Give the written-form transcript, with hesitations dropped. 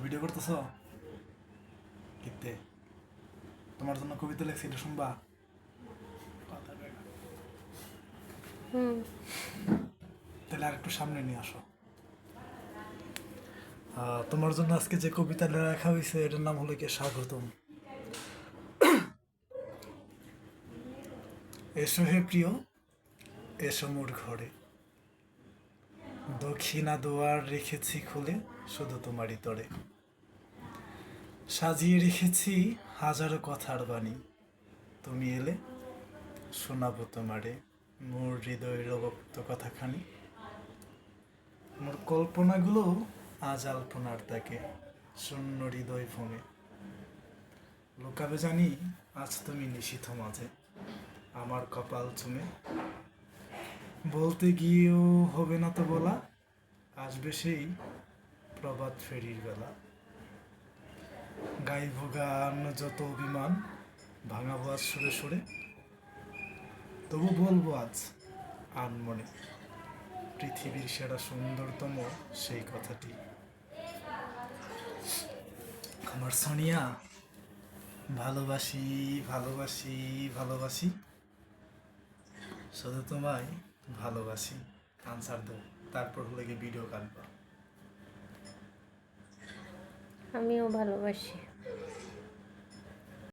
Video করতেছো কিতে তোমার জন্য কবিতা লেখছি, এটা শুনবা? কথা কয় না। তাহলে আর একটু সামনে নিয়ে আসো। তোমার জন্য আজকে যে কবিতাটা লেখা হয়েছে এটার নাম হলো কি স্বাগতম। এসো হে প্রিয়, এসো মোর ঘরে, দক্ষিণা দুয়ার রেখেছি খুলে শুধু তোমারই তরে, সাজিয়ে রেখেছি হাজারো কথার বাণী, তুমি এলে শোনাবো তোমারে মোর হৃদয়ের অবক্ত কথাখানি। মোর কল্পনাগুলো আজ আলপনার তাকে শূন্য হৃদয় ভূমে, লুকাবে জানি আজ তুমি নিশীথ মাঝে আমার কপাল চুমে। বলতে গিয়েও হবে না তো বলা, আসবে সেই প্রভাত ফেরির বেলা, গাইব গান যত অভিমান, ভাঙাবো আজ সুরে সুরে, তবু বলবো আজ আনমনে পৃথিবীর সেরা সুন্দরতম সেই কথাটি। আমার সোনিয়া, ভালোবাসি ভালোবাসি ভালোবাসি, শুধু তোমায় ভালোবাসি। আনসার দাও, তারপর হলে গিয়ে ভিডিও কাটবা। আমিও ভালোবাসি।